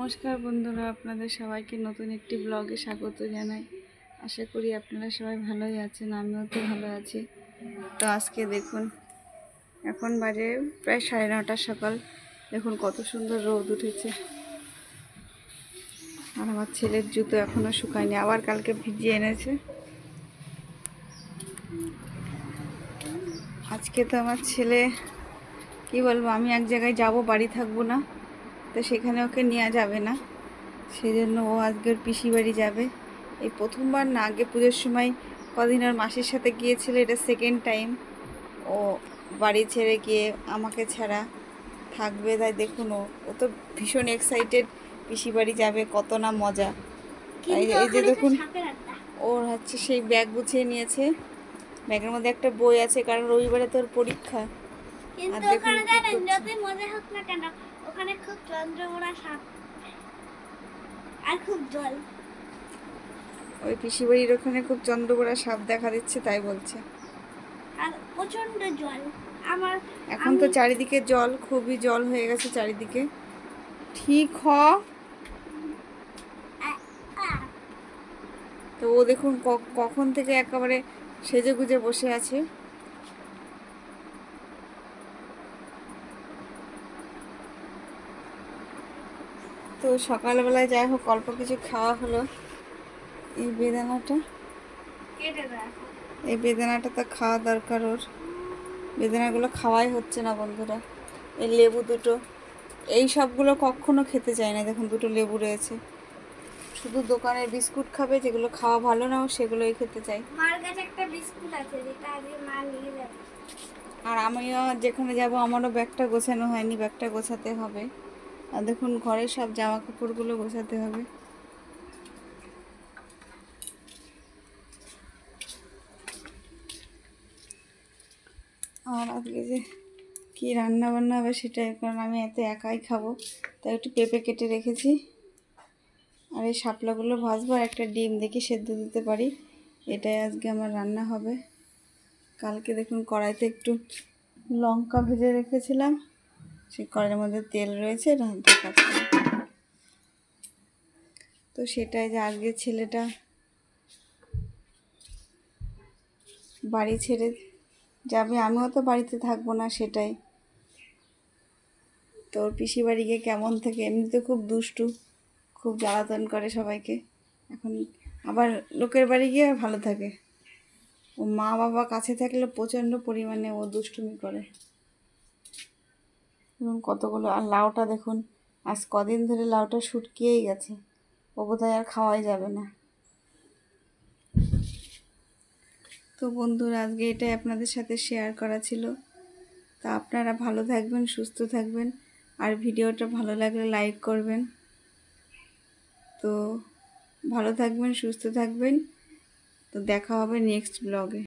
নমস্কার বন্ধুরা, আপনাদের সবাইকে নতুন একটি ব্লগে স্বাগত জানাই। আশা করি আপনারা সবাই ভালোই আছেন, আমিও তো ভালো আছি। তো আজকে দেখুন, এখন বাজে প্রায় 9:30 সকাল। দেখুন কত সুন্দর রোদ উঠেছে। আর আমার ছেলের জুতো এখনও শুকায়নি, আবার কালকে ভিজিয়ে এনেছে। আজকে তো আমার ছেলে কি বলবো, আমি এক জায়গায় যাব, বাড়ি থাকবো না, তো সেখানে ওকে নেওয়া যাবে না। সেই জন্য ও আজকে ওর পিসি বাড়ি যাবে। এই প্রথমবার না, আগে পুজোর সময় কদিন ওর মাসির সাথে গিয়েছিল, এটা সেকেন্ড টাইম ও বাড়ি ছেড়ে গিয়ে আমাকে ছাড়া থাকবে। তাই দেখুন, ও তো ভীষণ এক্সাইটেড, পিসি বাড়ি যাবে, কত না মজা। তাই এই যে দেখুন, ওর হচ্ছে সেই ব্যাগ গুছিয়ে নিয়েছে, ব্যাগের মধ্যে একটা বই আছে, কারণ রবিবারে তোর পরীক্ষা। আর দেখুন মজা হোক না কেন, ওখানে খুব চন্দ্রমোড়া সাপ আর খুব জল। ওই পিসি বাড়ির ওখানে খুব চন্দ্রকোড়া সাপ দেখা দিচ্ছে, তাই বলছে। আর প্রচন্ড জল। এখন তো চারিদিকে জল, খুবই জল হয়ে গেছে চারিদিকে। ঠিক তো ও দেখুন কখন থেকে একেবারে সেজে গুজে বসে আছে। তো সকালবেলায় যাই হোক অল্প কিছু খাওয়া হলো। এই বেদানাটা তো খাওয়া দরকার ওর। বেদানাগুলো খাওয়াই হচ্ছে না বন্ধুরা। এই লেবু দুটো, এই সবগুলো কখনো খেতে চায় না। দেখুন দুটো লেবু রয়েছে, শুধু দোকানের বিস্কুট খাবে, যেগুলো খাওয়া ভালো না, সেগুলোই খেতে চাই। মার কাছে একটা বিস্কুট আছে, যেটা আজকে মা নিয়ে যাবে। আর আমিও যেখানে যাব, আমারও ব্যাগটা গোছানো হয়নি, ব্যাগটা গোছাতে হবে। আর দেখুন ঘরের সব জামা কাপড়গুলো গোছাতে হবে। আর আজকে যে কী রান্না বান্না হবে সেটাই, কারণ আমি এত একাই খাবো, তাই একটু পেঁপে কেটে রেখেছি। আর এই শাপলাগুলো ভাজবো, আর একটা ডিম দেখি সেদ্ধ দিতে পারি। এটাই আজকে আমার রান্না হবে। কালকে দেখুন কড়াইতে একটু লঙ্কা ভেজে রেখেছিলাম, সেই কড়াইয়ের মধ্যে তেল রয়েছে, দেখাচ্ছি। তো সেটাই যে আজকে ছেলেটা বাড়ি ছেড়ে যাবে, আমিও তো বাড়িতে থাকবো না, সেটাই। তোর পিসি বাড়ি গিয়ে কেমন থাকে, এমনিতে খুব দুষ্টু, খুব জ্বালাতন করে সবাইকে। এখন আবার লোকের বাড়ি গিয়ে ভালো থাকে। ও মা বাবা কাছে থাকলে প্রচণ্ড পরিমাণে ও দুষ্টুমি করে। এবং কতগুলো, আর লাউটা দেখুন, আজ কদিন ধরে লাউটা শুটকিয়েই গেছে, ও বোধহয় আর খাওয়াই যাবে না। তো বন্ধুরা, আজকে এটাই আপনাদের সাথে শেয়ার করা ছিল। তা আপনারা ভালো থাকবেন, সুস্থ থাকবেন, আর ভিডিওটা ভালো লাগলে লাইক করবেন। তো ভালো থাকবেন, সুস্থ থাকবেন। তো দেখা হবে নেক্সট ব্লগে।